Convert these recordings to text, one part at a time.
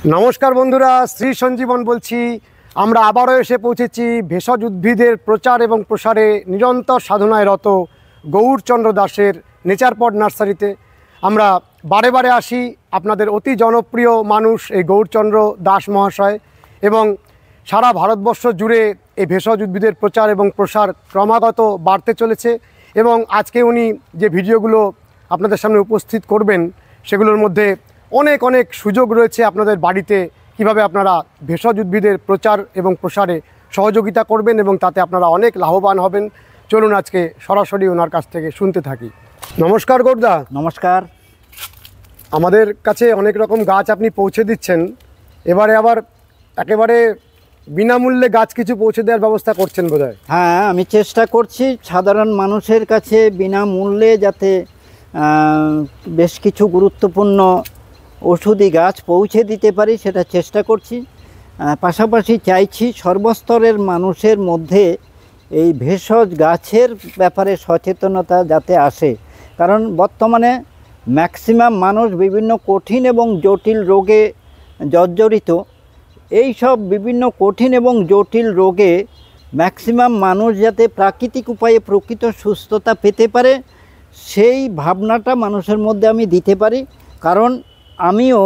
নমস্কার বন্ধুরা, শ্রী সঞ্জীবন বলছি। আমরা আবারও এসে পৌঁছেছি ভেষজ উদ্ভিদের প্রচার এবং প্রসারে নিরন্তর সাধনায় রত গৌরচন্দ্র দাসের নেচার পট নার্সারিতে। আমরা বারে বারে আসি, আপনাদের অতি জনপ্রিয় মানুষ এই গৌরচন্দ্র দাস মহাশয়, এবং সারা ভারতবর্ষ জুড়ে এই ভেষজ উদ্ভিদের প্রচার এবং প্রসার ক্রমাগত বাড়তে চলেছে। এবং আজকে উনি যে ভিডিওগুলো আপনাদের সামনে উপস্থিত করবেন, সেগুলোর মধ্যে অনেক অনেক সুযোগ রয়েছে আপনাদের বাড়িতে, কিভাবে আপনারা ভেষজ উদ্ভিদের প্রচার এবং প্রসারে সহযোগিতা করবেন এবং তাতে আপনারা অনেক লাভবান হবেন। চলুন আজকে সরাসরি ওনার কাছ থেকে শুনতে থাকি। নমস্কার গৌরদা। নমস্কার। আমাদের কাছে অনেক রকম গাছ আপনি পৌঁছে দিচ্ছেন, এবারে আবার একেবারে বিনামূল্যে গাছ কিছু পৌঁছে দেওয়ার ব্যবস্থা করছেন বোধহয়। হ্যাঁ, আমি চেষ্টা করছি সাধারণ মানুষের কাছে বিনামূল্যে যাতে বেশ কিছু গুরুত্বপূর্ণ ওষুধি গাছ পৌঁছে দিতে পারি, সেটা চেষ্টা করছি। পাশাপাশি চাইছি সর্বস্তরের মানুষের মধ্যে এই ভেষজ গাছের ব্যাপারে সচেতনতা যাতে আসে, কারণ বর্তমানে ম্যাক্সিমাম মানুষ বিভিন্ন কঠিন এবং জটিল রোগে জর্জরিত। এই সব বিভিন্ন কঠিন এবং জটিল রোগে ম্যাক্সিমাম মানুষ যাতে প্রাকৃতিক উপায়ে প্রকৃত সুস্থতা পেতে পারে, সেই ভাবনাটা মানুষের মধ্যে আমি দিতে পারি। কারণ আমিও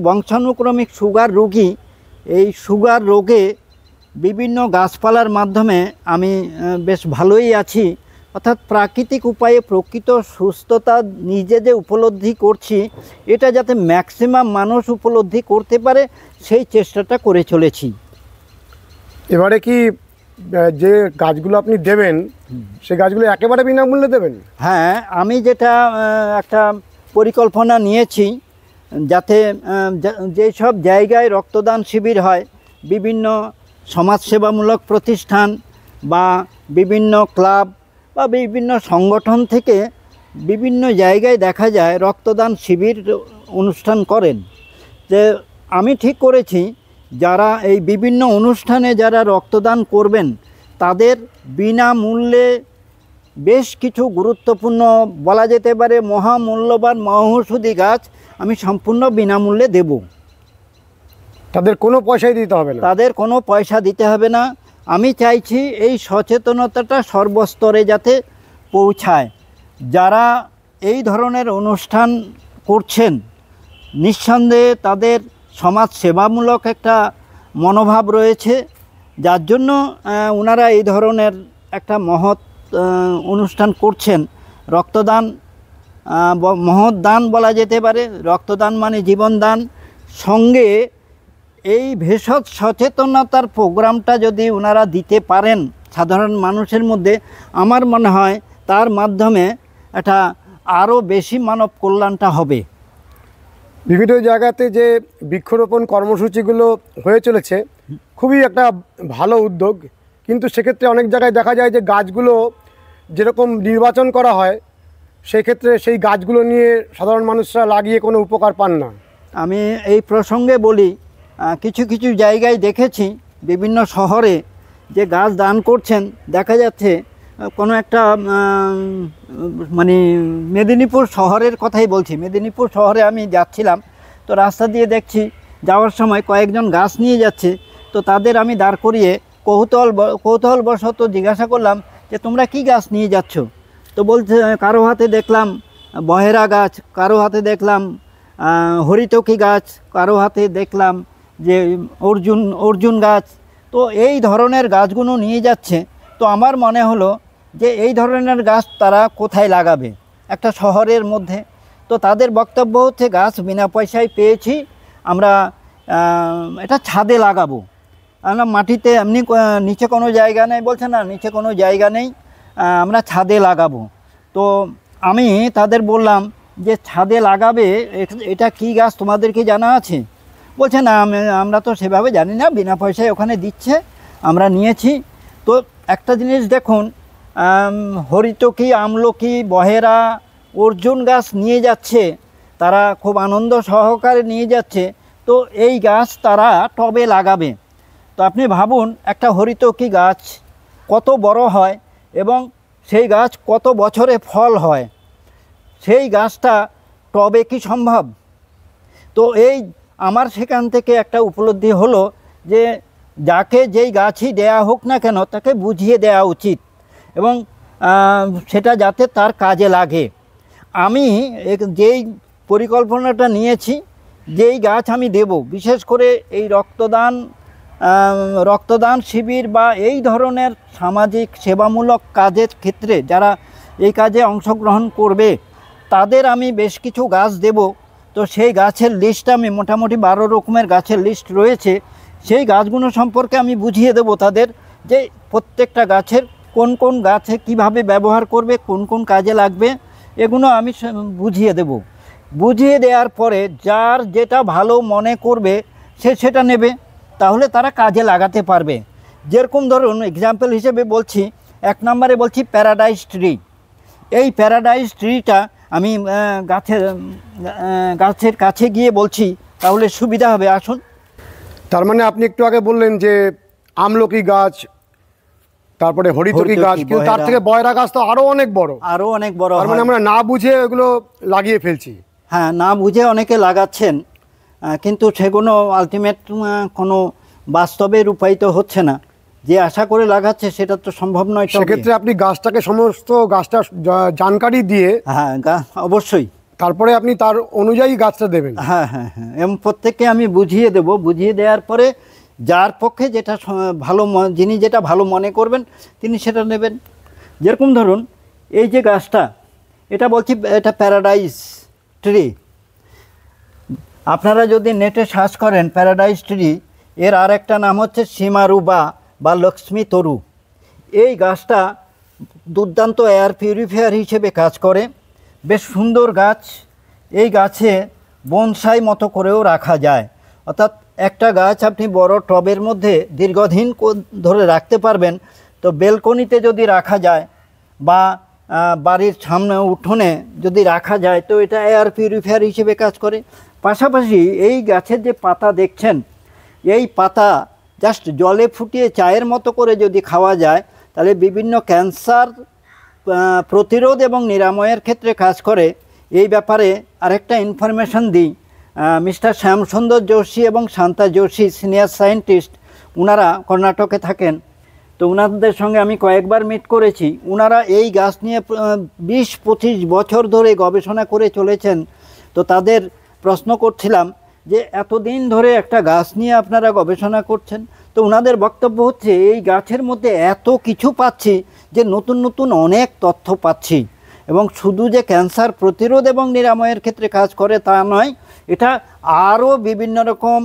বংশানুক্রমিক সুগার রোগী। এই সুগার রোগে বিভিন্ন গাছপালার মাধ্যমে আমি বেশ ভালোই আছি, অর্থাৎ প্রাকৃতিক উপায়ে প্রকৃত সুস্থতা নিজে যে উপলব্ধি করছি, এটা যাতে ম্যাক্সিমাম মানুষ উপলব্ধি করতে পারে, সেই চেষ্টাটা করে চলেছি। এবারে কি যে গাছগুলো আপনি দেবেন, সেই গাছগুলো একেবারে বিনামূল্যে দেবেন? হ্যাঁ, আমি যেটা একটা পরিকল্পনা নিয়েছি, যাতে যেসব জায়গায় রক্তদান শিবির হয়, বিভিন্ন সমাজসেবামূলক প্রতিষ্ঠান বা বিভিন্ন ক্লাব বা বিভিন্ন সংগঠন থেকে বিভিন্ন জায়গায় দেখা যায় রক্তদান শিবির অনুষ্ঠান করেন। যে আমি ঠিক করেছি যারা এই বিভিন্ন অনুষ্ঠানে যারা রক্তদান করবেন, তাদের বিনামূল্যে বেশ কিছু গুরুত্বপূর্ণ, বলা যেতে পারে মহামূল্যবান মহৌষধি গাছ আমি সম্পূর্ণ বিনামূল্যে দেব। তাদের কোনো পয়সাই দিতে হবে না? তাদের কোনো পয়সা দিতে হবে না। আমি চাইছি এই সচেতনতাটা সর্বস্তরে যাতে পৌঁছায়। যারা এই ধরনের অনুষ্ঠান করছেন, নিঃসন্দেহে তাদের সমাজ সেবামূলক একটা মনোভাব রয়েছে, যার জন্য ওনারা এই ধরনের একটা মহৎ অনুষ্ঠান করছেন। রক্তদান মহৎ দান বলা যেতে পারে। রক্তদান মানে জীবনদান। সঙ্গে এই ভেষজ সচেতনতার প্রোগ্রামটা যদি ওনারা দিতে পারেন সাধারণ মানুষের মধ্যে, আমার মনে হয় তার মাধ্যমে একটা আরও বেশি মানব কল্যাণটা হবে। বিভিন্ন জায়গাতে যে বৃক্ষরোপণ কর্মসূচিগুলো হয়ে চলেছে, খুবই একটা ভালো উদ্যোগ, কিন্তু সেক্ষেত্রে অনেক জায়গায় দেখা যায় যে গাছগুলো যেরকম নির্বাচন করা হয়, সেক্ষেত্রে সেই গাছগুলো নিয়ে সাধারণ মানুষরা লাগিয়ে কোনো উপকার পান না। আমি এই প্রসঙ্গে বলি, কিছু কিছু জায়গায় দেখেছি বিভিন্ন শহরে যে গাছ দান করছেন, দেখা যাচ্ছে কোনো একটা মানে মেদিনীপুর শহরের কথাই বলছি। মেদিনীপুর শহরে আমি যাচ্ছিলাম, তো রাস্তা দিয়ে দেখছি যাওয়ার সময় কয়েকজন গাছ নিয়ে যাচ্ছে। তো তাদের আমি দাঁড় করিয়ে কৌতূহলবশত জিজ্ঞাসা করলাম যে তোমরা কি গাছ নিয়ে যাচ্ছ? তো বলছে কারো হাতে দেখলাম বহেরা গাছ, কারো হাতে দেখলাম হরিতকি গাছ, কারো হাতে দেখলাম যে অর্জুন গাছ। তো এই ধরনের গাছগুলো নিয়ে যাচ্ছে। তো আমার মনে হলো যে এই ধরনের গাছ তারা কোথায় লাগাবে? একটা শহরের মধ্যে। তো তাদের বক্তব্য হচ্ছে গাছ বিনা পয়সায় পেয়েছি, আমরা এটা ছাদে লাগাবো। আমরা মাটিতে এমনি নিচে কোনো জায়গা নেই, বলছে না নিচে কোনো জায়গা নেই, আমরা ছাদে লাগাবো। তো আমি তাদের বললাম যে ছাদে লাগাবে, এটা কি গাছ তোমাদের কি জানা আছে? বলছে না আমরা তো সেভাবে জানি না, বিনা পয়সায় ওখানে দিচ্ছে, আমরা নিয়েছি। তো একটা জিনিস দেখুন, হরিতকি, আমলকি, বহেরা, অর্জুন গাছ নিয়ে যাচ্ছে, তারা খুব আনন্দ সহকারে নিয়ে যাচ্ছে। তো এই গাছ তারা টবে লাগাবে। তো আপনি ভাবুন, একটা হরিতকি গাছ কত বড় হয় এবং সেই গাছ কত বছরে ফল হয়, সেই গাছটা টবে কি সম্ভব? তো এই আমার সেখান থেকে একটা উপলব্ধি হলো যে যাকে যেই গাছই দেয়া হোক না কেন তাকে বুঝিয়ে দেওয়া উচিত এবং সেটা যাতে তার কাজে লাগে। আমি যেই পরিকল্পনাটা নিয়েছি, যেই গাছ আমি দেব, বিশেষ করে এই রক্তদান শিবির বা এই ধরনের সামাজিক সেবামূলক কাজের ক্ষেত্রে যারা এই কাজে অংশগ্রহণ করবে তাদের আমি বেশ কিছু গাছ দেব। তো সেই গাছের লিস্ট আমি মোটামুটি 12 রকমের গাছের লিস্ট রয়েছে। সেই গাছগুলো সম্পর্কে আমি বুঝিয়ে দেব তাদের যে প্রত্যেকটা গাছের কোন কোন গাছে কিভাবে ব্যবহার করবে, কোন কোন কাজে লাগবে, এগুলো আমি বুঝিয়ে দেব। বুঝিয়ে দেওয়ার পরে যার যেটা ভালো মনে করবে সে সেটা নেবে, তাহলে তারা কাজে লাগাতে পারবে। যেরকম ধরুন এক্সাম্পল হিসেবে বলছি, 1 নম্বরে বলছি প্যারাডাইস ট্রি। এই প্যারাডাইস ট্রিটা আমি গাছের কাছে গিয়ে বলছি, তাহলে সুবিধা হবে। আসুন। তার মানে আপনি একটু আগে বললেন যে আমলকি গাছ, তারপরে হরিতকি গাছ, কিন্তু তার থেকে বয়রা গাছ তো আরো অনেক বড়। তার মানে আমরা না বুঝে এগুলো লাগিয়ে ফেলছি। হ্যাঁ, না বুঝে অনেকে লাগাচ্ছেন, কিন্তু সেগুলো আলটিমেট কোনো বাস্তবে রূপায়িত হচ্ছে না। যে আশা করে লাগাচ্ছে সেটা তো সম্ভব নয়। সেক্ষেত্রে আপনি গাছটাকে সমস্ত গাছটা জানকারি দিয়ে, হ্যাঁ অবশ্যই, তারপরে আপনি তার অনুযায়ী গাছটা দেবেন। হ্যাঁ হ্যাঁ হ্যাঁ, এবং প্রত্যেককে আমি বুঝিয়ে দেব। বুঝিয়ে দেওয়ার পরে যার পক্ষে যেটা যিনি যেটা ভালো মনে করবেন তিনি সেটা নেবেন। যেরকম ধরুন এই যে গাছটা, এটা বলছি এটা প্যারাডাইস ট্রি। আপনারা যদি নেটে সার্চ করেন প্যারাডাইস ট্রি, এর আর একটা নাম হচ্ছে সীমারুবা বা লক্ষ্মী তরু। এই গাছটা দুর্দান্ত এয়ার পিউরিফায়ার হিসেবে কাজ করে, বেশ সুন্দর গাছ। এই গাছে বনসাই মতো করেও রাখা যায়, অর্থাৎ একটা গাছ আপনি বড় টবের মধ্যে দীর্ঘদিন ধরে রাখতে পারবেন। তো বেলকনিতে যদি রাখা যায় বা বাড়ির সামনে উঠোনে যদি রাখা যায় তো এটা এয়ার পিউরিফায়ার হিসেবে কাজ করে। পাশাপাশি এই গাছের যে পাতা দেখছেন, এই পাতা জাস্ট জলে ফুটিয়ে চায়ের মতো করে যদি খাওয়া যায় তাহলে বিভিন্ন ক্যান্সার প্রতিরোধ এবং নিরাময়ের ক্ষেত্রে কাজ করে। এই ব্যাপারে আরেকটা ইনফরমেশন দিই। মিস্টার শ্যামসুন্দর যোশী এবং শান্তা যোশী সিনিয়র সায়েন্টিস্ট, ওনারা কর্ণাটকে থাকেন। তো ওনাদের সঙ্গে আমি কয়েকবার মিট করেছি। ওনারা এই গাছ নিয়ে 20-25 বছর ধরে গবেষণা করে চলেছেন। তো তাদের প্রশ্ন করছিলাম যে এতদিন ধরে একটা গাছ নিয়ে আপনারা গবেষণা করছেন, তো ওনাদের বক্তব্য হচ্ছে এই গাছের মধ্যে এত কিছু পাচ্ছি যে নতুন নতুন অনেক তথ্য পাচ্ছি, এবং শুধু যে ক্যান্সার প্রতিরোধ এবং নিরাময়ের ক্ষেত্রে কাজ করে তা নয়, এটা আরও বিভিন্ন রকম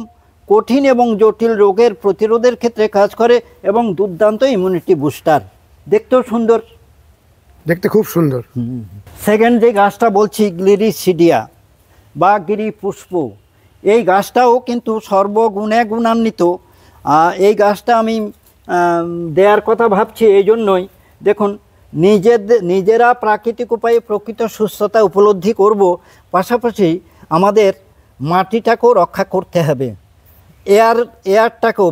কঠিন এবং জটিল রোগের প্রতিরোধের ক্ষেত্রে কাজ করে এবং দুর্দান্ত ইমিউনিটি বুস্টার। দেখতেও সুন্দর, দেখতে খুব সুন্দর। সেকেন্ড যে গাছটা বলছি গ্লিরিসিডিয়া বা গিরি পুষ্প, এই গাছটাও কিন্তু সর্বগুণে গুণান্বিত। এই গাছটা আমি দেওয়ার কথা ভাবছি এই জন্যই, দেখুন নিজেরা প্রাকৃতিক উপায়ে প্রকৃত সুস্থতা উপলব্ধি করব, পাশাপাশি আমাদের মাটিটাকেও রক্ষা করতে হবে, এয়ারটাকেও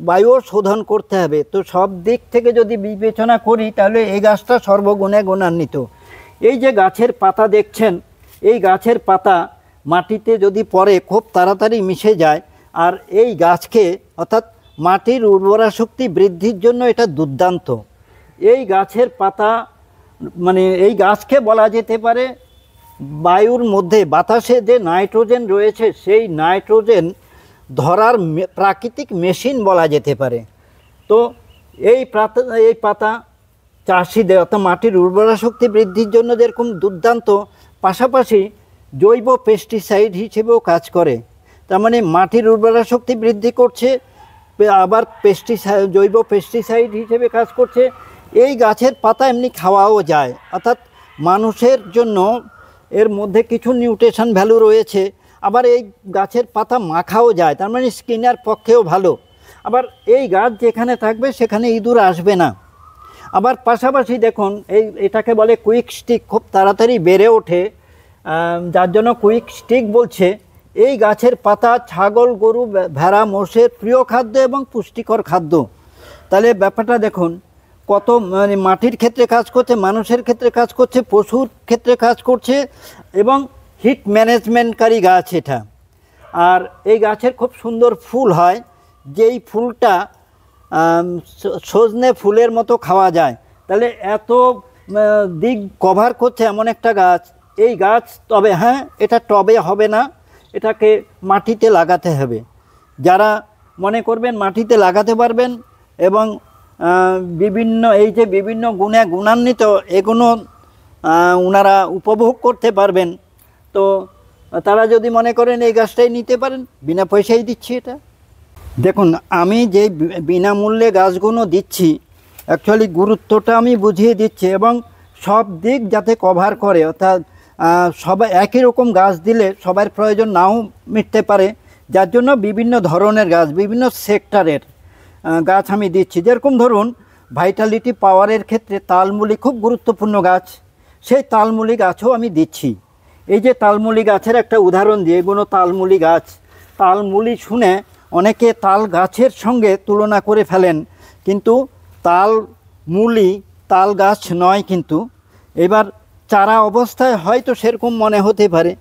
বায়ু শোধন করতে হবে। তো সব দিক থেকে যদি বিবেচনা করি তাহলে এই গাছটা সর্বগুণে গুণান্বিত। এই যে গাছের পাতা দেখছেন, এই গাছের পাতা মাটিতে যদি পড়ে খুব তাড়াতাড়ি মিশে যায়, আর এই গাছকে অর্থাৎ মাটির উর্বরা শক্তি বৃদ্ধির জন্য এটা দুর্দান্ত। এই গাছের পাতা মানে এই গাছকে বলা যেতে পারে বায়ুর মধ্যে বাতাসে যে নাইট্রোজেন রয়েছে সেই নাইট্রোজেন ধরার প্রাকৃতিক মেশিন বলা যেতে পারে। তো এই পাতা চাষিদের অর্থাৎ মাটির উর্বরা শক্তি বৃদ্ধির জন্য যেরকম দুর্দান্ত, পাশাপাশি জৈব পেস্টিসাইড হিসেবেও কাজ করে। তার মানে মাটির উর্বরা শক্তি বৃদ্ধি করছে, আবার জৈব পেস্টিসাইড হিসেবে কাজ করছে। এই গাছের পাতা এমনি খাওয়াও যায়, অর্থাৎ মানুষের জন্য এর মধ্যে কিছু নিউট্রিশন ভ্যালু রয়েছে। আবার এই গাছের পাতা মাখাও যায়, তার মানে স্কিনের পক্ষেও ভালো। আবার এই গাছ যেখানে থাকবে সেখানে ইঁদুর আসবে না। আবার পাশাপাশি দেখুন এটাকে বলে কুইক স্টিক, খুব তাড়াতাড়ি বেড়ে ওঠে, যার জন্য কুইক স্টিক বলছে। এই গাছের পাতা ছাগল, গরু, ভেড়া, মোষের প্রিয় খাদ্য এবং পুষ্টিকর খাদ্য। তাহলে ব্যাপারটা দেখুন কত মানে মাটির ক্ষেত্রে কাজ করছে, মানুষের ক্ষেত্রে কাজ করছে, পশুর ক্ষেত্রে কাজ করছে, এবং হিট ম্যানেজমেন্টকারী গাছ এটা। আর এই গাছের খুব সুন্দর ফুল হয়, যেই ফুলটা সজনে ফুলের মতো খাওয়া যায়। তাহলে এত দিক কভার করছে এমন একটা গাছ, এই গাছ। তবে হ্যাঁ, এটা টবে হবে না, এটাকে মাটিতে লাগাতে হবে। যারা মনে করবেন মাটিতে লাগাতে পারবেন এবং বিভিন্ন এই যে বিভিন্ন গুণে গুণান্বিত, এগুলো ওনারা উপভোগ করতে পারবেন, তো তারা যদি মনে করেন এই গাছটাই নিতে পারেন, বিনা পয়সায় দিচ্ছি এটা। দেখুন, আমি যে বিনামূল্যে গাছগুলো দিচ্ছি, অ্যাকচুয়ালি গুরুত্বটা আমি বুঝিয়ে দিচ্ছি এবং সব দিক যাতে কভার করে, অর্থাৎ সবাই একই রকম গাছ দিলে সবার প্রয়োজন নাও মিটতে পারে, যার জন্য বিভিন্ন ধরনের গাছ, বিভিন্ন সেক্টরের গাছ আমি দিচ্ছি। যেরকম ধরুন ভাইটালিটি পাওয়ারের ক্ষেত্রে তালমুলি খুব গুরুত্বপূর্ণ গাছ, সেই তালমুলি গাছও আমি দিচ্ছি। এই যে তালমুলি গাছের একটা উদাহরণ দিয়ে, এগুলো তালমুলি গাছ। তালমুলি শুনে অনেকে তাল গাছের সঙ্গে তুলনা করে ফেলেন, কিন্তু তালমুলি তাল গাছ নয়। কিন্তু এবার চারা অবস্থায় হয়তো সেরকম মনে হতে পারে,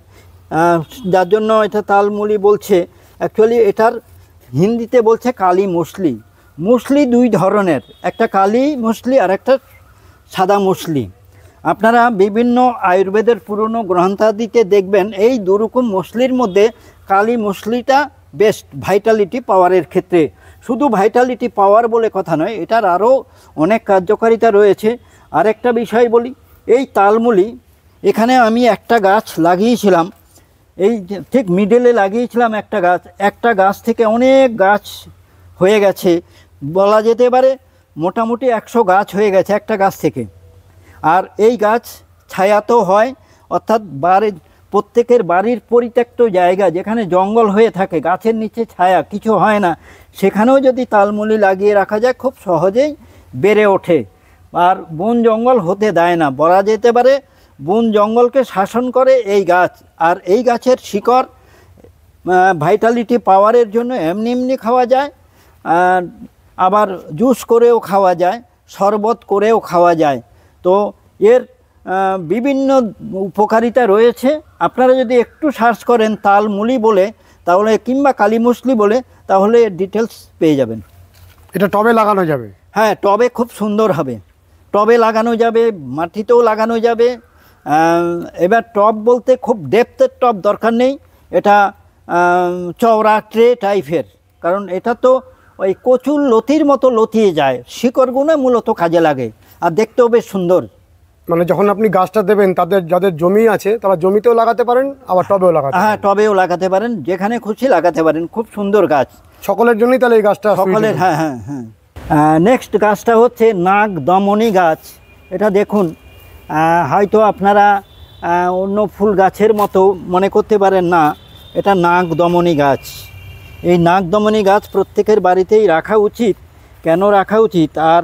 যার জন্য এটা তালমুলি বলছে। অ্যাকচুয়ালি এটার হিন্দিতে বলছে কালি মুসলি। মুসলি দুই ধরনের, একটা কালি মুসলি আর একটা সাদা মুসলি। আপনারা বিভিন্ন আয়ুর্বেদের পুরনো গ্রন্থাদিতে দেখবেন এই দুরকম মুসলির মধ্যে কালি মুসলিটা বেস্ট ভাইটালিটি পাওয়ারের ক্ষেত্রে। শুধু ভাইটালিটি পাওয়ার বলে কথা নয়, এটার আরও অনেক কার্যকারিতা রয়েছে। আর একটা বিষয় বলি, এই তালমুলি এখানে আমি একটা গাছ লাগিয়েছিলাম, এই ঠিক মিডলে লাগিয়েছিলাম একটা গাছ থেকে অনেক গাছ হয়ে গেছে, বলা যেতে পারে মোটামুটি 100 গাছ হয়ে গেছে একটা গাছ থেকে। আর এই গাছ ছায়াতেও হয়, অর্থাৎ প্রত্যেকের বাড়ির পরিত্যক্ত জায়গা যেখানে জঙ্গল হয়ে থাকে, গাছের নিচে ছায়া কিছু হয় না, সেখানেও যদি তালমুলি লাগিয়ে রাখা যায় খুব সহজেই বেড়ে ওঠে। আর বন জঙ্গল হতে দেয় না, বলা যেতে পারে বন জঙ্গলকে শাসন করে এই গাছ। আর এই গাছের শিকড় ভাইটালিটি পাওয়ারের জন্য এমনি এমনি খাওয়া যায়, আবার জুস করেও খাওয়া যায়, শরবত করেও খাওয়া যায়। তো এর বিভিন্ন উপকারিতা রয়েছে। আপনারা যদি একটু সার্চ করেন তালমুলি বলে, তাহলে কিংবা কালিমুসলি বলে, তাহলে এর ডিটেলস পেয়ে যাবেন। এটা টবে লাগানো যাবে? হ্যাঁ, টবে খুব সুন্দর হবে, টবে লাগানো যাবে, মাটিতেও লাগানো যাবে। এবার টব বলতে খুব ডেপথের টব দরকার নেই, এটা চওড়া ট্রে টাইপের, কারণ এটা তো ওই কচুর লতির মতো লতিয়ে যায়, শিকড়গুলো মূলত কাজে লাগে আর দেখতেও বেশ সুন্দর। মানে যখন আপনি গাছটা দেবেন, যাদের জমি আছে তারা জমিতেও লাগাতে পারেন, আবার টবেও লাগাতে পারেন। হ্যাঁ, টবেও লাগাতে পারেন, যেখানে খুশি লাগাতে পারেন, খুব সুন্দর গাছ সকলের জন্যই তাহলে এই গাছটা সকলের। হ্যাঁ হ্যাঁ হ্যাঁ। নেক্সট গাছটা হচ্ছে নাগ দমনী গাছ। এটা দেখুন, হয়তো আপনারা অন্য ফুল গাছের মতো মনে করতে পারেন না, এটা নাগ দমনী গাছ। এই নাগ দমনী গাছ প্রত্যেকের বাড়িতেই রাখা উচিত। কেন রাখা উচিত? আর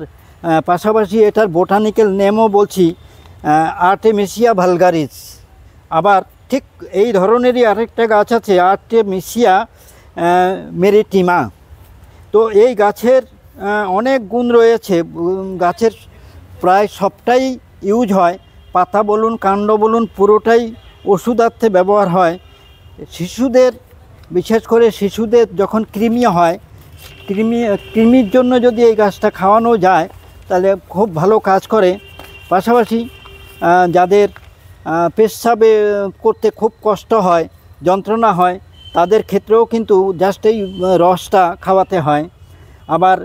পাশাপাশি এটার বোটানিক্যাল নেমও বলছি, আর্টেমিসিয়া ভালগারিস। আবার ঠিক এই ধরনেরই আরেকটা গাছ আছে, আর্টেমিসিয়া মেরিটিমা। তো এই গাছের অনেক গুণ রয়েছে, গাছের প্রায় সবটাই ইউজ হয়, পাতা বলুন কাণ্ড বলুন পুরোটাই ওষুধার্থে ব্যবহার হয়। শিশুদের, বিশেষ করে শিশুদের যখন কৃমি হয়, কৃমির জন্য যদি এই গাছটা খাওয়ানো যায় তাহলে খুব ভালো কাজ করে। পাশাপাশি যাদের পেচ্ছাবে করতে খুব কষ্ট হয়, যন্ত্রণা হয়, তাদের ক্ষেত্রেও কিন্তু জাস্ট এই রসটা খাওয়াতে হয়। আবার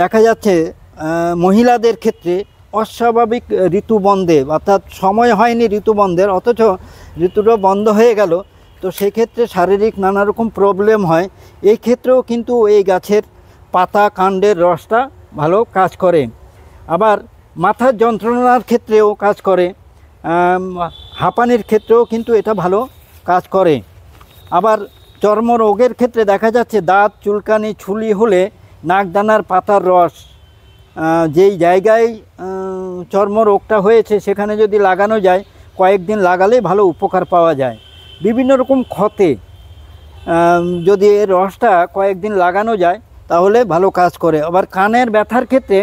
দেখা যাচ্ছে মহিলাদের ক্ষেত্রে অস্বাভাবিক ঋতুবন্ধে, অর্থাৎ সময় হয়নি ঋতুবন্ধের, অথচ ঋতুটা বন্ধ হয়ে গেল, তো সেক্ষেত্রে শারীরিক নানা রকম প্রবলেম হয়। এই ক্ষেত্রেও কিন্তু এই গাছের পাতা কাণ্ডের রসটা ভালো কাজ করে। আবার মাথার যন্ত্রণার ক্ষেত্রেও কাজ করে, হাঁপানির ক্ষেত্রেও কিন্তু এটা ভালো কাজ করে। আবার চর্মরোগের ক্ষেত্রে দেখা যাচ্ছে দাঁত চুলকানি ছুলি হলে নাকদানার পাতার রস যেই জায়গায় চর্মরোগটা হয়েছে সেখানে যদি লাগানো যায়, কয়েকদিন লাগালেই ভালো উপকার পাওয়া যায়। বিভিন্ন রকম ক্ষতে যদি এর রসটা কয়েকদিন লাগানো যায় তাহলে ভালো কাজ করে। আবার কানের ব্যথার ক্ষেত্রে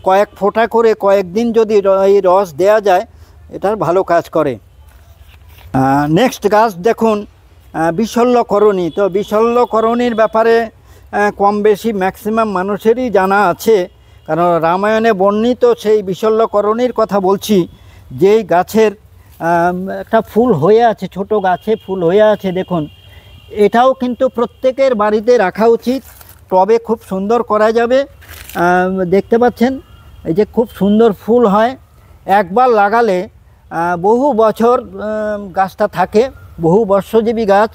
কয়েক ফোঁটা করে কয়েকদিন যদি এই রস দেয়া যায়, এটার ভালো কাজ করে। নেক্সট গাছ দেখুন, বিশল্যকরণী। তো বিশল্যকরণীর ব্যাপারে কম বেশি ম্যাক্সিমাম মানুষেরই জানা আছে, কারণ রামায়ণে বর্ণিত সেই বিশল্যকরণীর কথা বলছি। যেই গাছের একটা ফুল হয়ে আছে, ছোট গাছে ফুল হয়ে আছে, দেখুন এটাও কিন্তু প্রত্যেকের বাড়িতে রাখা উচিত। টবে খুব সুন্দর করা যাবে। দেখতে পাচ্ছেন এই যে খুব সুন্দর ফুল হয়, একবার লাগালে বহু বছর গাছটা থাকে, বহু বর্ষজীবী গাছ।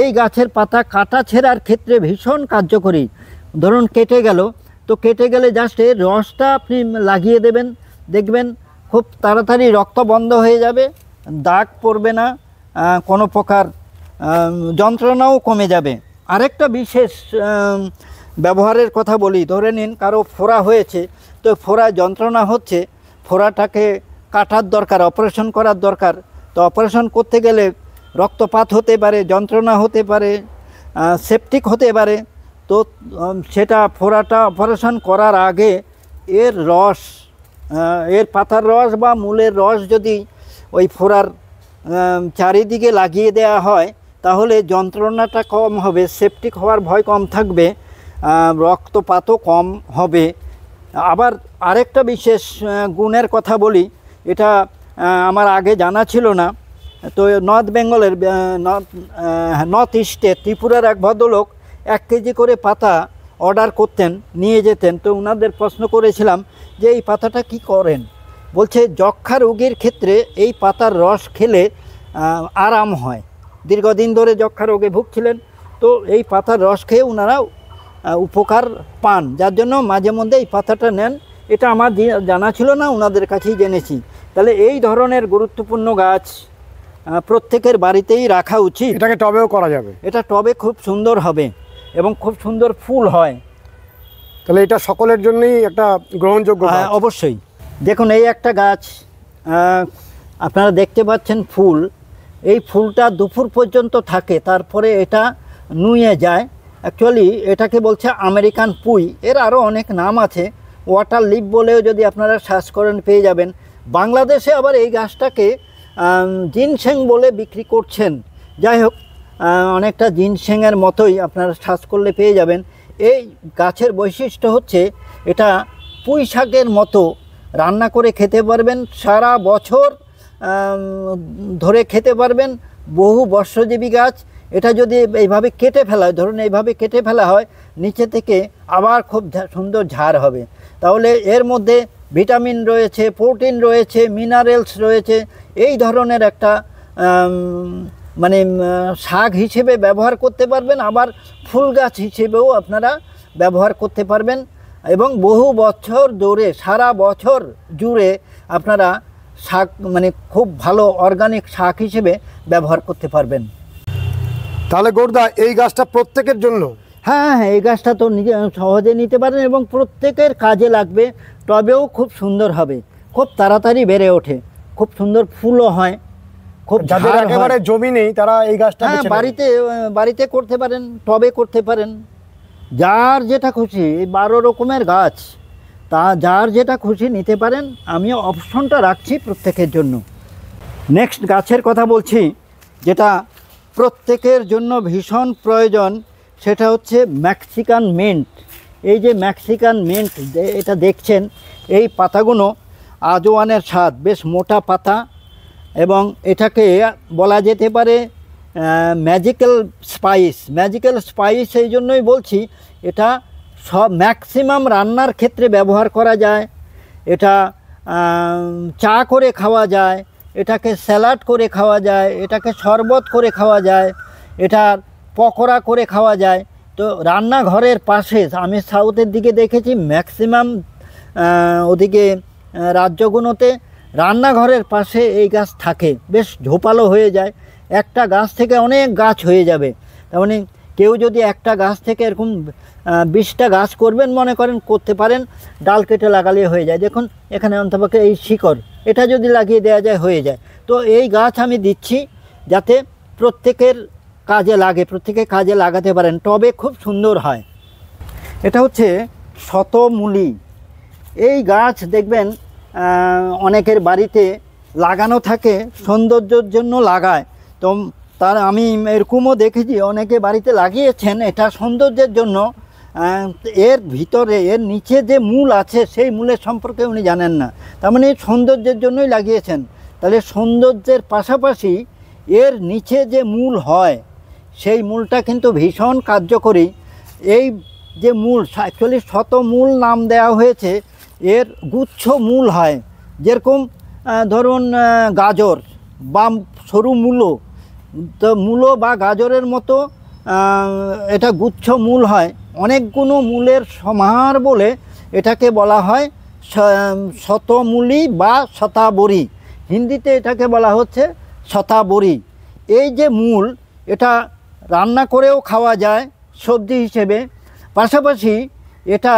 এই গাছের পাতা কাটা ছেঁড়ার ক্ষেত্রে ভীষণ কার্যকরী। ধরুন কেটে গেল, তো কেটে গেলে জাস্ট এর রসটা আপনি লাগিয়ে দেবেন, দেখবেন খুব তাড়াতাড়ি রক্ত বন্ধ হয়ে যাবে, দাগ পড়বে না, কোনো প্রকার যন্ত্রণাও কমে যাবে। আরেকটা বিশেষ ব্যবহারের কথা বলি। ধরে নিন কারো ফোড়া হয়েছে, তো ফোড়া যন্ত্রণা হচ্ছে, ফোড়াটাকে কাটার দরকার, অপারেশন করার দরকার। তো অপারেশন করতে গেলে রক্তপাত হতে পারে, যন্ত্রণা হতে পারে, সেপটিক হতে পারে। তো সেটা ফোড়াটা অপারেশন করার আগে এর রস, এর পাতার রস বা মূলের রস যদি ওই ফোড়ার চারিদিকে লাগিয়ে দেওয়া হয়, তাহলে যন্ত্রণাটা কম হবে, সেপটিক হওয়ার ভয় কম থাকবে, রক্তপাতও কম হবে। আবার আরেকটা বিশেষ গুণের কথা বলি, এটা আমার আগে জানা ছিল না। তো নর্থ বেঙ্গলের নর্থ ইস্টে ত্রিপুরার এক ভদ্রলোক 1 কেজি করে পাতা অর্ডার করতেন, নিয়ে যেতেন। তো ওনাদের প্রশ্ন করেছিলাম যে এই পাতাটা কি করেন। বলছে যক্ষা রোগীর ক্ষেত্রে এই পাতার রস খেলে আরাম হয়। দীর্ঘদিন ধরে যক্ষা রোগে ভুগছিলেন, তো এই পাতার রস খেয়ে ওনারা উপকার পান, যার জন্য মাঝে মধ্যে এই পাতাটা নেন। এটা আমার জানা ছিল না, ওনাদের কাছেই জেনেছি। তাহলে এই ধরনের গুরুত্বপূর্ণ গাছ প্রত্যেকের বাড়িতেই রাখা উচিত। এটাকে টবেও করা যাবে। এটা টবে খুব সুন্দর হবে এবং খুব সুন্দর ফুল হয়। তাহলে এটা সকলের জন্যই একটা গ্রহণযোগ্য গাছ। অবশ্যই। দেখুন এই একটা গাছ আপনারা দেখতে পাচ্ছেন ফুল, এই ফুলটা দুপুর পর্যন্ত থাকে, তারপরে এটা নুয়ে যায়। অ্যাকচুয়ালি এটাকে বলছে আমেরিকান পুঁই, এর আরও অনেক নাম আছে, ওয়াটার লিফ বলেও যদি আপনারা সার্চ করেন পেয়ে যাবেন। বাংলাদেশে আবার এই গাছটাকে জিনসেং বলে বিক্রি করছেন। যাই হোক, অনেকটা জিনসেংয়ের মতোই, আপনারা সার্চ করলে পেয়ে যাবেন। এই গাছের বৈশিষ্ট্য হচ্ছে এটা পুঁই শাকের মতো, রান্না করে খেতে পারবেন, সারা বছর ধরে খেতে পারবেন, বহু বর্ষজীবী গাছ। এটা যদি এইভাবে কেটে ফেলা হয়, ধরুন এইভাবে কেটে ফেলা হয়, নিচে থেকে আবার খুব সুন্দর ঝাড় হবে। তাহলে এর মধ্যে ভিটামিন রয়েছে, প্রোটিন রয়েছে, মিনারেলস রয়েছে। এই ধরনের একটা মানে শাক হিসেবে ব্যবহার করতে পারবেন, আবার ফুল গাছ হিসেবেও আপনারা ব্যবহার করতে পারবেন, এবং বহু বছর ধরে সারা বছর জুড়ে আপনারা শাক মানে খুব ভালো অর্গানিক শাক হিসেবে ব্যবহার করতে পারবেন। তাহলে গৌরদা এই গাছটা প্রত্যেকের জন্য? হ্যাঁ, এই গাছটা তো নিজে সহজে নিতে পারেন এবং প্রত্যেকের কাজে লাগবে। টবেও খুব সুন্দর হবে, খুব তাড়াতাড়ি বেড়ে ওঠে, খুব সুন্দর ফুলও হয়, খুব যাদের একেবারে জমি নেই তারা এই গাছটা বাড়িতে করতে পারেন, টবে করতে পারেন। যার যেটা খুশি, 12 রকমের গাছ, তা যার যেটা খুশি নিতে পারেন। আমি অপশনটা রাখছি প্রত্যেকের জন্য। নেক্সট গাছের কথা বলছি, যেটা প্রত্যেকের জন্য ভীষণ প্রয়োজন, সেটা হচ্ছে মেক্সিকান মিন্ট। এই যে মেক্সিকান মিন্ট, এটা দেখছেন, এই পাতাগুলো আজওয়ানের স্বাদ, বেশ মোটা পাতা, এবং এটাকে বলা যেতে পারে ম্যাজিক্যাল স্পাইস। ম্যাজিক্যাল স্পাইস এই জন্যই বলছি, এটা সব ম্যাক্সিমাম রান্নার ক্ষেত্রে ব্যবহার করা যায়। এটা চা করে খাওয়া যায়, এটাকে স্যালাড করে খাওয়া যায়, এটাকে শরবত করে খাওয়া যায়, এটার পকোড়া করে খাওয়া যায়। তো রান্নাঘরের পাশে, আমি সাউথের দিকে দেখেছি ম্যাক্সিমাম ওদিকে রাজ্যগুলোতে রান্নাঘরের পাশে এই গাছ থাকে, বেশ ঝোপালো হয়ে যায়, একটা গাছ থেকে অনেক গাছ হয়ে যাবে। তার মানে কেউ যদি একটা গাছ থেকে এরকম 20টা গাছ করবেন মনে করেন, করতে পারেন, ডাল কেটে লাগালে হয়ে যায়। দেখুন এখানে অন্তপক্ষে এই শিকড়, এটা যদি লাগিয়ে দেওয়া যায় হয়ে যায়। তো এই গাছ আমি দিচ্ছি যাতে প্রত্যেকের কাজে লাগে, প্রত্যেকে কাজে লাগাতে পারেন, টবে খুব সুন্দর হয়। এটা হচ্ছে শতমূলী। এই গাছ দেখবেন অনেকের বাড়িতে লাগানো থাকে, সৌন্দর্যের জন্য লাগায়। তো তার আমি এরকমও দেখেছি অনেকে বাড়িতে লাগিয়েছেন এটা সৌন্দর্যের জন্য। এর ভিতরে এর নিচে যে মূল আছে সেই মূলের সম্পর্কে উনি জানেন না, তার মানে সৌন্দর্যের জন্যই লাগিয়েছেন। তাহলে সৌন্দর্যের পাশাপাশি এর নিচে যে মূল হয় সেই মূলটা কিন্তু ভীষণ কার্যকরী। এই যে মূল অ্যাকচুয়ালি শতমূল নাম দেওয়া হয়েছে, এর গুচ্ছ মূল হয়, যেরকম ধরুন গাজর বা সরু মূলো, তো মূলো বা গাজরের মতো এটা গুচ্ছ মূল হয়। অনেকগুলো মূলের সমাহার বলে এটাকে বলা হয় শতমূলী বা শতাবরী। হিন্দিতে এটাকে বলা হচ্ছে শতাবরী। এই যে মূল, এটা রান্না করেও খাওয়া যায় সবজি হিসেবে, পাশাপাশি এটা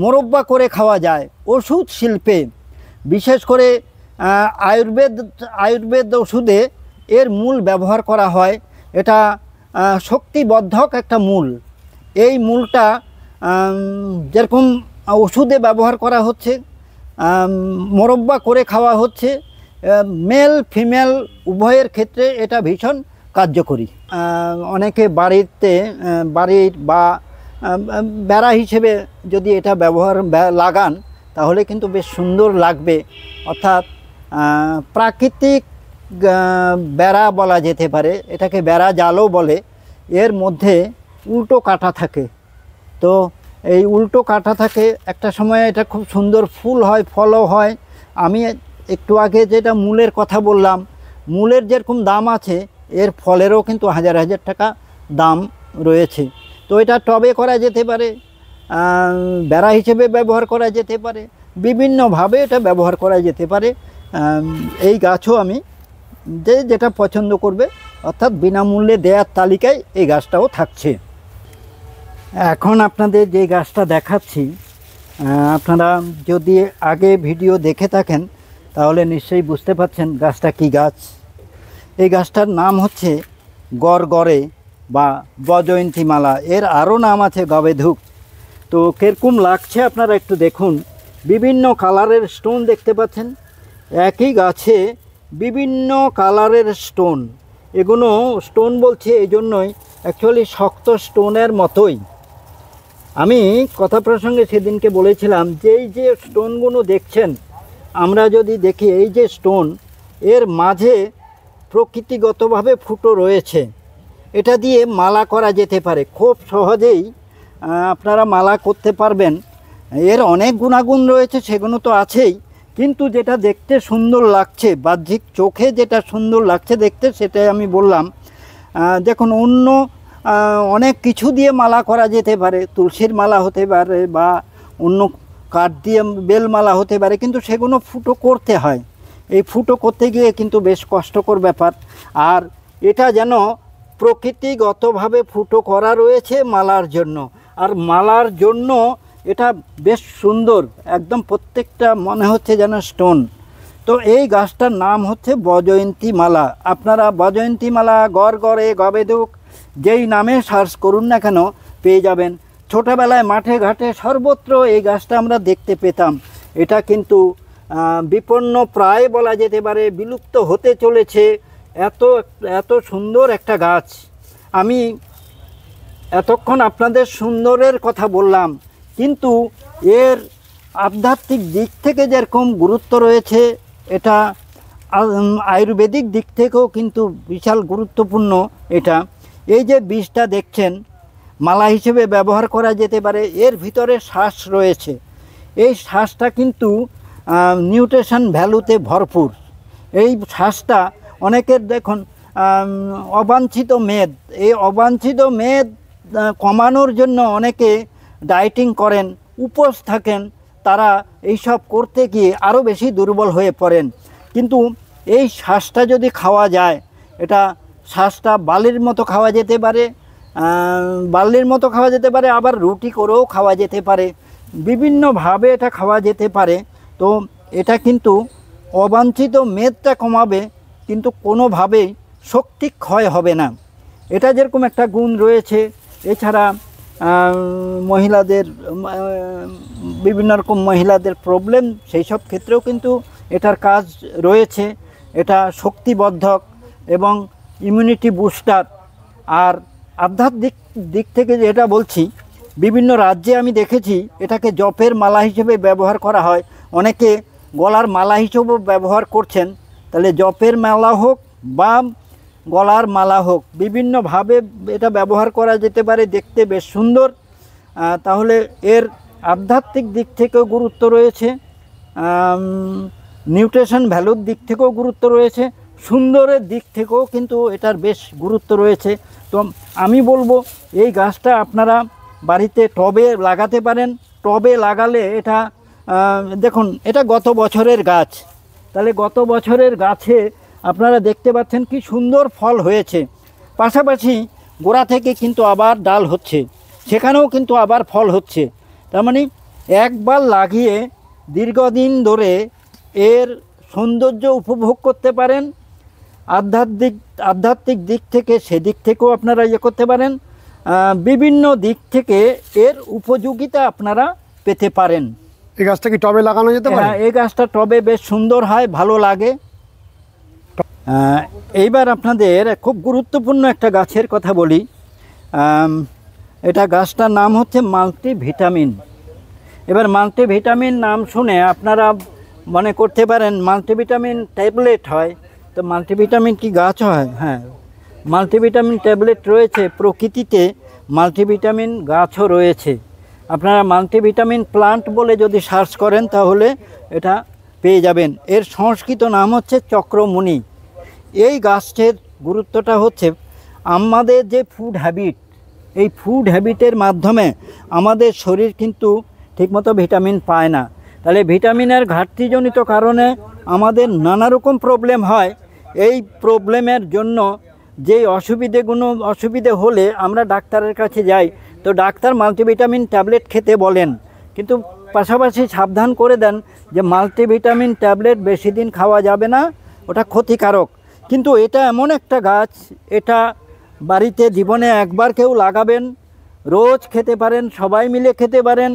মোরব্বা করে খাওয়া যায় ওষুধ শিল্পে। বিশেষ করে আয়ুর্বেদ ওষুধে এর মূল ব্যবহার করা হয়। এটা শক্তিবর্ধক একটা মূল। এই মূলটা যেরকম ওষুধে ব্যবহার করা হচ্ছে, মোরব্বা করে খাওয়া হচ্ছে, মেল ফিমেল উভয়ের ক্ষেত্রে এটা ভীষণ কার্যকরী। অনেকে বাড়ির বা বেড়া হিসেবে যদি এটা লাগান তাহলে কিন্তু বেশ সুন্দর লাগবে। অর্থাৎ প্রাকৃতিক বেড়া বলা যেতে পারে, এটাকে বেড়া জালও বলে। এর মধ্যে উল্টো কাঁটা থাকে, তো এই উল্টো কাঁটা থাকে, একটা সময় এটা খুব সুন্দর ফুল হয়, ফলও হয়। আমি একটু আগে যেটা মূলের কথা বললাম, মূলের যেরকম দাম আছে এর ফলেরও কিন্তু হাজার হাজার টাকা দাম রয়েছে। তো এটা টবে করা যেতে পারে, বেড়া হিসেবে ব্যবহার করা যেতে পারে, বিভিন্নভাবে এটা ব্যবহার করা যেতে পারে। এই গাছও আমি যেটা পছন্দ করবে, অর্থাৎ বিনামূল্যে দেওয়ার তালিকায় এই গাছটাও থাকছে। এখন আপনাদের যে গাছটা দেখাচ্ছি, আপনারা যদি আগে ভিডিও দেখে থাকেন তাহলে নিশ্চয়ই বুঝতে পারছেন গাছটা কি গাছ। এই গাছটার নাম হচ্ছে গড়গড়ে বা বজয়ন্তীমালা। এর আরও নাম আছে গবেধুক। তো কীরকম লাগছে আপনারা একটু দেখুন। বিভিন্ন কালারের স্টোন দেখতে পাচ্ছেন, একই গাছে বিভিন্ন কালারের স্টোন। এগুলো স্টোন বলছে এই জন্যই, অ্যাকচুয়ালি শক্ত স্টোনের মতোই। আমি কথা প্রসঙ্গে সেদিনকে বলেছিলাম যে এই যে স্টোনগুলো দেখছেন, আমরা যদি দেখি এই যে স্টোন, এর মাঝে প্রকৃতিগতভাবে ফুটো রয়েছে। এটা দিয়ে মালা করা যেতে পারে, খুব সহজেই আপনারা মালা করতে পারবেন। এর অনেক গুণাগুণ রয়েছে, সেগুলো তো আছেই, কিন্তু যেটা দেখতে সুন্দর লাগছে, বাহ্যিক চোখে যেটা সুন্দর লাগছে দেখতে, সেটাই আমি বললাম। দেখুন, অন্য অনেক কিছু দিয়ে মালা করা যেতে পারে, তুলসীর মালা হতে পারে বা অন্য কাঠ দিয়ে বেলমালা হতে পারে, কিন্তু সেগুলো ফুটো করতে হয়। এই ফুটো করতে গিয়ে কিন্তু বেশ কষ্টকর ব্যাপার। আর এটা যেন প্রকৃতিগতভাবে ফুটো করা রয়েছে মালার জন্য, আর মালার জন্য এটা বেশ সুন্দর, একদম প্রত্যেকটা মনে হচ্ছে যেন স্টোন। তো এই গাছটার নাম হচ্ছে বজয়ন্তী মালা। আপনারা বজয়ন্তী মালা, গড়গড়ে, গবেধুক যেই নামে সার্চ করুন না কেন পেয়ে যাবেন। ছোটোবেলায় মাঠে ঘাটে সর্বত্র এই গাছটা আমরা দেখতে পেতাম। এটা কিন্তু বিপন্ন প্রায় বলা যেতে পারে, বিলুপ্ত হতে চলেছে। এত সুন্দর একটা গাছ। আমি এতক্ষণ আপনাদের সুন্দরের কথা বললাম, কিন্তু এর আধ্যাত্মিক দিক থেকে যেরকম গুরুত্ব রয়েছে, এটা আয়ুর্বেদিক দিক থেকেও কিন্তু বিশাল গুরুত্বপূর্ণ। এটা এই যে বীজটা দেখছেন, মালা হিসেবে ব্যবহার করা যেতে পারে। এর ভিতরে শ্বাস রয়েছে, এই শ্বাসটা কিন্তু নিউট্রিশন ভ্যালুতে ভরপুর। এই শ্বাসটা অনেকের দেখুন অবাঞ্ছিত মেদ, এই অবাঞ্ছিত মেদ কমানোর জন্য অনেকে ডায়েটিং করেন, উপোস থাকেন, তারা এইসব করতে গিয়ে আরও বেশি দুর্বল হয়ে পড়েন। কিন্তু এই শ্বাসটা যদি খাওয়া যায়, এটা শ্বাসটা বালির মতো খাওয়া যেতে পারে, আবার রুটি করেও খাওয়া যেতে পারে, বিভিন্নভাবে এটা খাওয়া যেতে পারে। তো এটা কিন্তু অবাঞ্ছিত মেদটা কমাবে, কিন্তু কোনোভাবেই শক্তি ক্ষয় হবে না। এটা যেরকম একটা গুণ রয়েছে, এছাড়া মহিলাদের বিভিন্ন রকম মহিলাদের প্রবলেম, সেই সব ক্ষেত্রেও কিন্তু এটার কাজ রয়েছে। এটা শক্তিবর্ধক এবং ইমিউনিটি বুস্টার। আর আধ্যাত্মিক দিক থেকে যেটা বলছি, বিভিন্ন রাজ্যে আমি দেখেছি এটাকে জপের মালা হিসেবে ব্যবহার করা হয়, অনেকে গলার মালা হিসেবেও ব্যবহার করছেন। তাহলে জপের মালা হোক বা গলার মালা হোক, বিভিন্নভাবে এটা ব্যবহার করা যেতে পারে, দেখতে বেশ সুন্দর। তাহলে এর আধ্যাত্মিক দিক থেকেও গুরুত্ব রয়েছে, নিউট্রিশন ভ্যালুর দিক থেকেও গুরুত্ব রয়েছে, সুন্দরের দিক থেকেও কিন্তু এটার বেশ গুরুত্ব রয়েছে। তো আমি বলবো এই গাছটা আপনারা বাড়িতে টবে লাগাতে পারেন। টবে লাগালে এটা দেখুন, এটা গত বছরের গাছ, তাহলে গত বছরের গাছে আপনারা দেখতে পাচ্ছেন কি সুন্দর ফল হয়েছে। পাশাপাশি গোড়া থেকে কিন্তু আবার ডাল হচ্ছে, সেখানেও কিন্তু আবার ফল হচ্ছে। তার মানে একবার লাগিয়ে দীর্ঘদিন ধরে এর সৌন্দর্য উপভোগ করতে পারেন। আধ্যাত্মিক দিক থেকে সেদিক থেকেও আপনারা ইয়ে করতে পারেন, বিভিন্ন দিক থেকে এর উপযোগিতা আপনারা পেতে পারেন। এই গাছটা কি টবে লাগানো যেতে পারে? হ্যাঁ, এই গাছটা টবে বেশ সুন্দর হয়, ভালো লাগে। এইবার আপনাদের খুব গুরুত্বপূর্ণ একটা গাছের কথা বলি। এটা গাছটার নাম হচ্ছে মাল্টিভিটামিন। এবার মাল্টিভিটামিন নাম শুনে আপনারা মনে করতে পারেন মাল্টিভিটামিন ট্যাবলেট হয়, তো মাল্টিভিটামিন কি গাছ হয়? হ্যাঁ, মাল্টিভিটামিন ট্যাবলেট রয়েছে, প্রকৃতিতে মাল্টিভিটামিন গাছও রয়েছে। আপনারা মাল্টিভিটামিন প্লান্ট বলে যদি সার্চ করেন তাহলে এটা পেয়ে যাবেন। এর সংস্কৃত নাম হচ্ছে চক্রমুনি। এই গাছের গুরুত্বটা হচ্ছে আমাদের যে ফুড হ্যাবিট, এই ফুড হ্যাবিটের মাধ্যমে আমাদের শরীর কিন্তু ঠিকমতো ভিটামিন পায় না। তাহলে ভিটামিনের ঘাটতিজনিত কারণে আমাদের নানা রকম প্রবলেম হয়। এই প্রবলেমের জন্য যে অসুবিধে হলে আমরা ডাক্তারের কাছে যাই, তো ডাক্তার মাল্টিভিটামিন ট্যাবলেট খেতে বলেন, কিন্তু পাশাপাশি সাবধান করে দেন যে মাল্টিভিটামিন ট্যাবলেট বেশি দিন খাওয়া যাবে না, ওটা ক্ষতিকারক। কিন্তু এটা এমন একটা গাছ, এটা বাড়িতে জীবনে একবার কেউ লাগাবেন, রোজ খেতে পারেন, সবাই মিলে খেতে পারেন।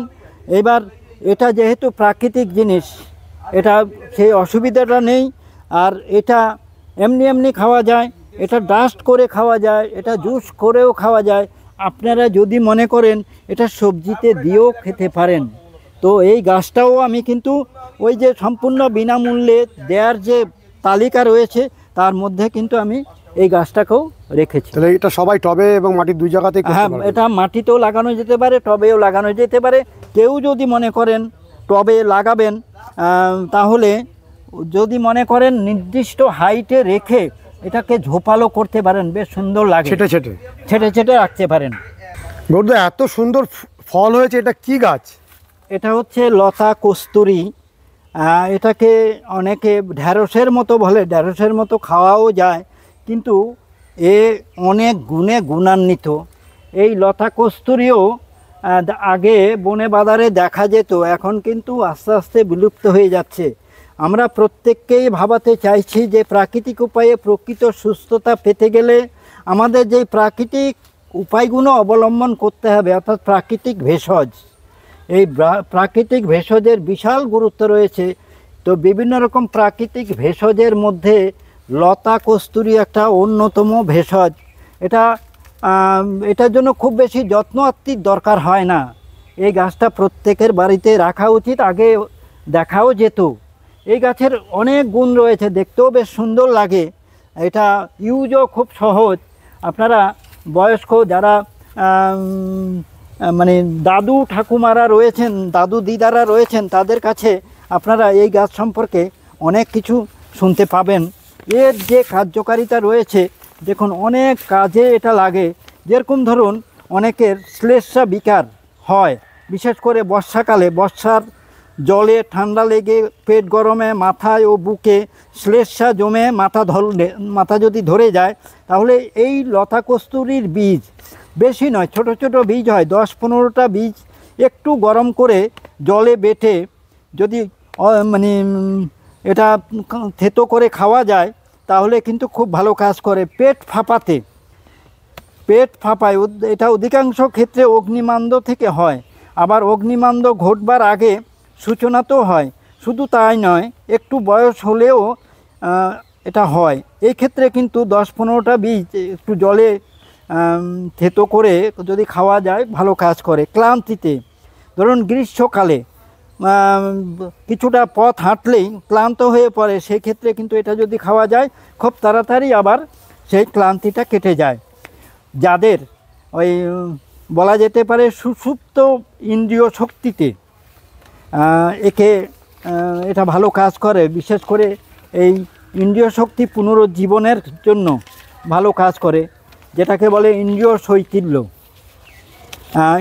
এবার এটা যেহেতু প্রাকৃতিক জিনিস, এটা সেই অসুবিধাটা নেই। আর এটা এমনি খাওয়া যায়, এটা ডাস্ট করে খাওয়া যায়, এটা জুস করেও খাওয়া যায়। আপনারা যদি মনে করেন এটা সবজিতে দিয়েও খেতে পারেন। তো এই গাছটাও আমি কিন্তু ওই যে সম্পূর্ণ বিনামূল্যে দেওয়ার যে তালিকা রয়েছে তার মধ্যে কিন্তু আমি এই গাছটাকেও রেখেছি। তাহলে এটা সবাই টবে এবং মাটির দুই জায়গাতেই করতে হ্যাঁ, পারবে? এটা মাটিতেও লাগানো যেতে পারে, টবেও লাগানো যেতে পারে। কেউ যদি মনে করেন টবে লাগাবেন, তাহলে যদি মনে করেন নির্দিষ্ট হাইটে রেখে এটাকে ঝোপালো করতে পারেন, বেশ সুন্দর লাগে, ছেটে রাখতে পারেন। গৌরদা, এত সুন্দর ফল হয়েছে, এটা কি গাছ? এটা হচ্ছে লতা কস্তুরী। এটাকে অনেকে ঢ্যাঁড়সের মতো বলে, ঢ্যাঁড়সের মতো খাওয়াও যায়, কিন্তু এ অনেক গুণে গুণান্বিত। এই লতা কস্তুরীও আগে বনে বাজারে দেখা যেত, এখন কিন্তু আস্তে আস্তে বিলুপ্ত হয়ে যাচ্ছে। আমরা প্রত্যেককেই ভাবাতে চাইছি যে প্রাকৃতিক উপায়ে প্রকৃত সুস্থতা পেতে গেলে আমাদের যেই প্রাকৃতিক উপায়গুলো অবলম্বন করতে হবে, অর্থাৎ প্রাকৃতিক ভেষজ। এই প্রাকৃতিক ভেষজের বিশাল গুরুত্ব রয়েছে। তো বিভিন্ন রকম প্রাকৃতিক ভেষজের মধ্যে লতা কস্তুরী একটা অন্যতম ভেষজ। এটার জন্য খুব বেশি যত্ন আত্তির দরকার হয় না। এই গাছটা প্রত্যেকের বাড়িতে রাখা উচিত, আগে দেখাও যেত। এই গাছের অনেক গুণ রয়েছে, দেখতেও বেশ সুন্দর লাগে। এটা ইউজও খুব সহজ। আপনারা বয়স্ক যারা মানে দাদু ঠাকুমারা রয়েছেন, দাদু দিদারা রয়েছেন, তাদের কাছে আপনারা এই গাছ সম্পর্কে অনেক কিছু শুনতে পাবেন। এর যে কার্যকারিতা রয়েছে দেখুন, অনেক কাজে এটা লাগে। যেরকম ধরুন অনেকের শ্লেষ্মা বিকার হয়, বিশেষ করে বর্ষাকালে, বর্ষার জলে ঠান্ডা লেগে পেট গরমে মাথায় ও বুকে শ্লেষ্মা জমে মাথা যদি ধরে যায়, তাহলে এই লতা কস্তুরীর বীজ, বেশি নয়, ছোট ছোট বীজ হয়, 10-15টা বীজ একটু গরম করে জলে বেটে যদি মানে এটা থেতো করে খাওয়া যায় তাহলে কিন্তু খুব ভালো কাজ করে। পেট ফাঁপায়, এটা অধিকাংশ ক্ষেত্রে অগ্নিমান্দ থেকে হয়। আবার অগ্নিমান্দ ঘটবার আগে সূচনাতেও হয়। শুধু তাই নয়, একটু বয়স হলেও এটা হয়। এই ক্ষেত্রে কিন্তু 10-15টা বীজ একটু জলে থেতো করে যদি খাওয়া যায় ভালো কাজ করে ক্লান্তিতে। ধরুন গ্রীষ্মকালে কিছুটা পথ হাঁটলেই ক্লান্ত হয়ে পড়ে, সেক্ষেত্রে কিন্তু এটা যদি খাওয়া যায় খুব তাড়াতাড়ি আবার সেই ক্লান্তিটা কেটে যায়। যাদের ওই বলা যেতে পারে সুষুপ্ত ইন্দ্রিয় শক্তিতে এটা ভালো কাজ করে, বিশেষ করে এই ইন্দ্রিয় শক্তি পুনরুজ্জীবনের জন্য ভালো কাজ করে, যেটাকে বলে ইন্দ্রিয় শৈথিল্য।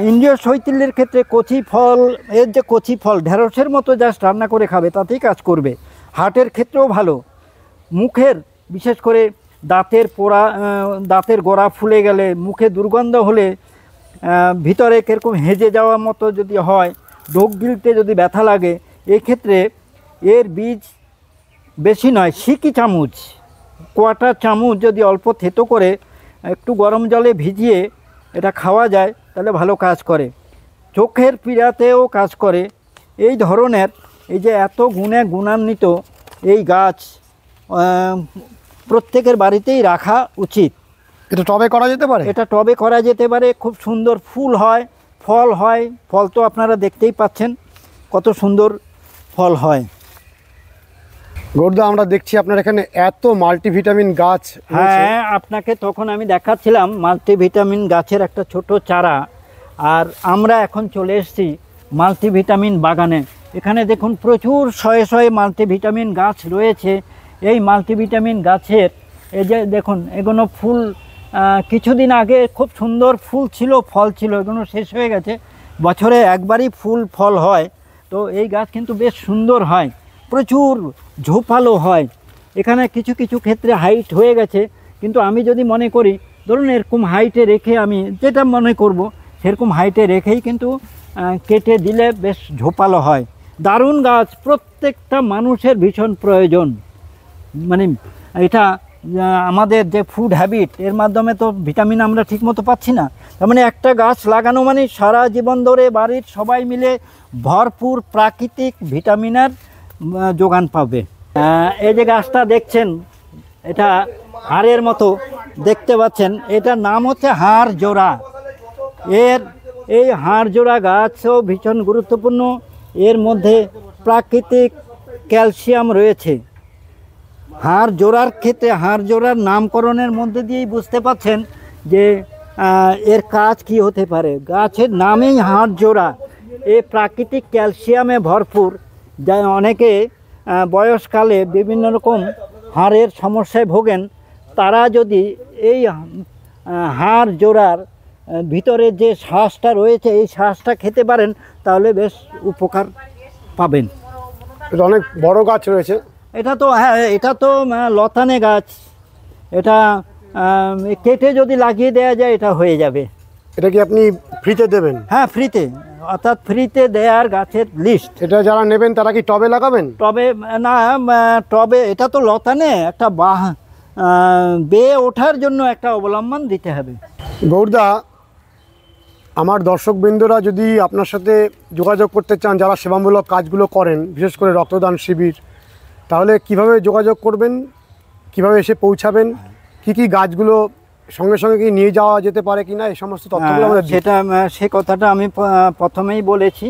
ইন্দ্রিয় শৈথিল্যের ক্ষেত্রে কচি ফল, এর যে কচি ফল ঢেঁড়সের মতো জাস্ট রান্না করে খাবে তাতেই কাজ করবে। হার্টের ক্ষেত্রেও ভালো। মুখের বিশেষ করে দাঁতের পোড়া, দাঁতের গোড়া ফুলে গেলে, মুখে দুর্গন্ধ হলে, ভিতরে কীরকম হেজে যাওয়ার মতো যদি হয়, ঢোক গিলতে যদি ব্যথা লাগে, এক্ষেত্রে এর বীজ বেশি নয়, সিকি চামচ, কোয়াটা চামচ যদি অল্প থেতো করে একটু গরম জলে ভিজিয়ে এটা খাওয়া যায় তাহলে ভালো কাজ করে। চোখের পীড়াতেও কাজ করে। এই ধরনের এই যে এত গুণে গুণান্বিত এই গাছ প্রত্যেকের বাড়িতেই রাখা উচিত। এটা টবে করা যেতে পারে? এটা টবে করা যেতে পারে। খুব সুন্দর ফুল হয়, ফল হয়। ফল তো আপনারা দেখতেই পাচ্ছেন কত সুন্দর ফল হয়। গৌরদা, আমরা দেখছি আপনার এখানে এত মাল্টিভিটামিন গাছ। হ্যাঁ, আপনাকে তখন আমি দেখাচ্ছিলাম মাল্টিভিটামিন গাছের একটা ছোট চারা, আর আমরা এখন চলে এসেছি মাল্টিভিটামিন বাগানে। এখানে দেখুন প্রচুর শয়ে শয়ে মাল্টিভিটামিন গাছ রয়েছে। এই মাল্টিভিটামিন গাছের এই যে দেখুন, এগুলো ফুল কিছুদিন আগে খুব সুন্দর ফুল ছিল, ফল ছিল, এগুলো শেষ হয়ে গেছে। বছরে একবারই ফুল ফল হয়। তো এই গাছ কিন্তু বেশ সুন্দর হয়, প্রচুর ঝোপালো হয়। এখানে কিছু কিছু ক্ষেত্রে হাইট হয়ে গেছে, কিন্তু আমি যদি মনে করি ধরুন এরকম হাইটে রেখে, আমি যেটা মনে করব সেরকম হাইটে রেখেই কিন্তু কেটে দিলে বেশ ঝোপালো হয়। দারুণ গাছ, প্রত্যেকটা মানুষের ভীষণ প্রয়োজন। মানে এটা আমাদের যে ফুড হ্যাবিট, এর মাধ্যমে তো ভিটামিন আমরা ঠিকমতো পাচ্ছি না। তার মানে একটা গাছ লাগানো মানে সারা জীবন ধরে বাড়ির সবাই মিলে ভরপুর প্রাকৃতিক ভিটামিনের যোগান পাবে। এই যে গাছটা দেখছেন, এটা হাড়ের মতো দেখতে পাচ্ছেন, এটার নাম হচ্ছে হাড় জোড়া। এই হাড় জোড়া গাছও ভীষণ গুরুত্বপূর্ণ। এর মধ্যে প্রাকৃতিক ক্যালসিয়াম রয়েছে। হাড় জোড়ার ক্ষেত্রে, হাড় জোড়ার নামকরণের মধ্যে দিয়েই বুঝতে পাচ্ছেন যে এর কাজ কি হতে পারে। গাছের নামেই হাড় জোড়া। এ প্রাকৃতিক ক্যালসিয়ামে ভরপুর, যা অনেকে বয়সকালে বিভিন্ন রকম হাড়ের সমস্যায় ভোগেন, তারা যদি এই হাড় জোড়ার ভিতরে যে শ্বাসটা রয়েছে এই শ্বাসটা খেতে পারেন তাহলে বেশ উপকার পাবেন। এটা অনেক বড় গাছ রয়েছে। এটা তো হ্যাঁ, এটা তো লতানে গাছ। এটা কেটে যদি লাগিয়ে দেওয়া যায় এটা হয়ে যাবে। এটা কি আপনি ফ্রিতে দেবেন? হ্যাঁ, ফ্রিতে, অর্থাৎ ফ্রিতে দেওয়ার গাছের লিস্ট। এটা যারা নেবেন তারা কি টবে লাগাবেন? টবে না, টবে এটা তো লতানে, একটা বেয়ে ওঠার জন্য একটা অবলম্বন দিতে হবে। গৌরদা, আমার দর্শকবৃন্দরা যদি আপনার সাথে যোগাযোগ করতে চান, যারা সেবামূলক কাজগুলো করেন, বিশেষ করে রক্তদান শিবির, তাহলে কিভাবে যোগাযোগ করবেন, কিভাবে এসে পৌঁছাবেন, কি কি গাছগুলো সঙ্গে সঙ্গে কি নিয়ে যাওয়া যেতে পারে কিনা, এই সমস্ত তথ্যগুলো আমাদের সে কথাটা আমি প্রথমেই বলেছি।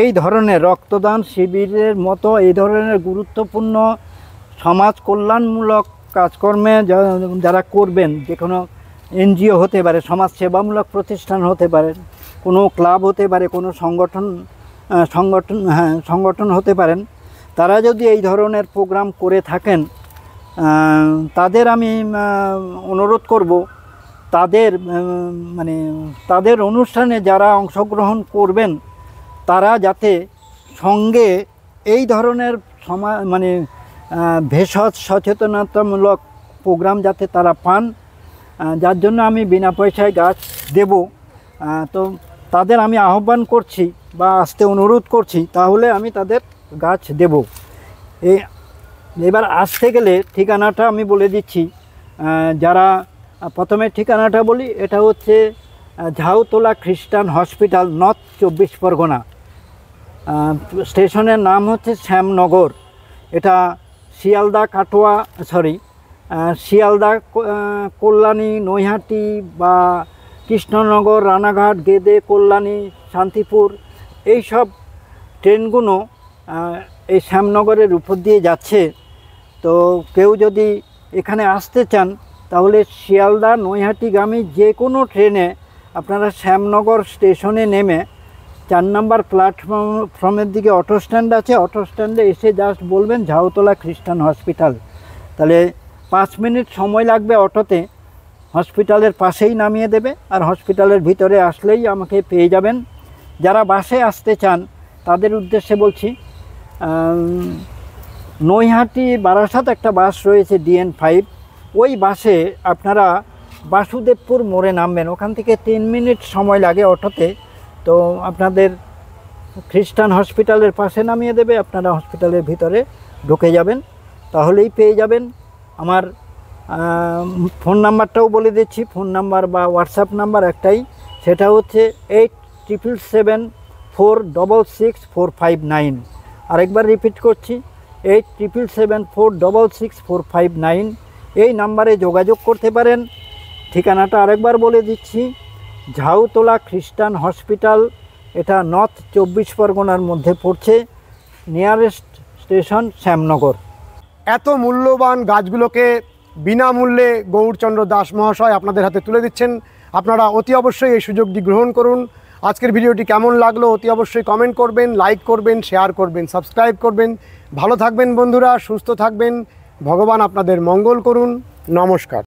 এই ধরনের রক্তদান শিবিরের মতো এই ধরনের গুরুত্বপূর্ণ সমাজ কল্যাণমূলক কাজকর্মে যারা করবেন, যে কোনো এনজিও হতে পারে, সমাজ সেবামূলক প্রতিষ্ঠান হতে পারে, কোনো ক্লাব হতে পারে, কোনো সংগঠন হতে পারেন, তারা যদি এই ধরনের প্রোগ্রাম করে থাকেন, তাদের আমি অনুরোধ করব, তাদের অনুষ্ঠানে যারা অংশগ্রহণ করবেন তারা যাতে সঙ্গে এই ধরনের ভেষজ সচেতনতামূলক প্রোগ্রাম যাতে তারা পান, যার জন্য আমি বিনা পয়সায় গাছ দেব। তো তাদের আমি আহ্বান করছি বা আসতে অনুরোধ করছি, তাহলে আমি তাদের গাছ দেব। এবার আসতে গেলে ঠিকানাটা আমি বলে দিচ্ছি। যারা প্রথমে ঠিকানাটা বলি, এটা হচ্ছে ঝাউতলা খ্রিস্টান হসপিটাল, নর্থ 24 পরগনা। স্টেশনের নাম হচ্ছে শ্যামনগর। এটা শিয়ালদা কাটোয়া শিয়ালদা কল্যাণী নৈহাটি বা কৃষ্ণনগর রানাঘাট গেদে কল্যাণী শান্তিপুর এই সব ট্রেনগুলো এই শ্যামনগরের উপর দিয়ে যাচ্ছে। তো কেউ যদি এখানে আসতে চান তাহলে শিয়ালদা নৈহাটিগামী যে কোনো ট্রেনে আপনারা শ্যামনগর স্টেশনে নেমে 4 নম্বর প্ল্যাটফর্মের দিকে অটো স্ট্যান্ড আছে, অটো স্ট্যান্ডে এসে জাস্ট বলবেন ঝাউতলা খ্রিস্টান হসপিটাল। তাহলে 5 মিনিট সময় লাগবে অটোতে, হসপিটালের পাশেই নামিয়ে দেবে, আর হসপিটালের ভিতরে আসলেই আমাকে পেয়ে যাবেন। যারা বাসে আসতে চান তাদের উদ্দেশ্যে বলছি, নৈহাটি বারাসাত একটা বাস রয়েছে DN5, ওই বাসে আপনারা বাসুদেবপুর মোড়ে নামবেন, ওখান থেকে 3 মিনিট সময় লাগে অটোতে। তো আপনাদের খ্রিস্টান হসপিটালের পাশে নামিয়ে দেবে, আপনারা হসপিটালের ভিতরে ঢুকে যাবেন, তাহলেই পেয়ে যাবেন। আমার ফোন নাম্বারটাও বলে দিচ্ছি, ফোন নাম্বার বা হোয়াটসঅ্যাপ নাম্বার একটাই, সেটা হচ্ছে 8774666459। আরেকবার রিপিট করছি, 8774666459। এই নাম্বারে যোগাযোগ করতে পারেন। ঠিকানাটা আরেকবার বলে দিচ্ছি, ঝাউতলা খ্রিস্টান হসপিটাল, এটা নর্থ 24 পরগনার মধ্যে পড়ছে, নিয়ারেস্ট স্টেশন শ্যামনগর। এত মূল্যবান গাছগুলোকে বিনামূল্যে গৌরচন্দ্র দাস মহাশয় আপনাদের হাতে তুলে দিচ্ছেন। আপনারা অতি অবশ্যই এই সুযোগটি গ্রহণ করুন। আজকের ভিডিওটি কেমন লাগলো অতি অবশ্যই কমেন্ট করবেন, লাইক করবেন, শেয়ার করবেন, সাবস্ক্রাইব করবেন। ভালো থাকবেন বন্ধুরা, সুস্থ থাকবেন, ভগবান আপনাদের মঙ্গল করুন। নমস্কার।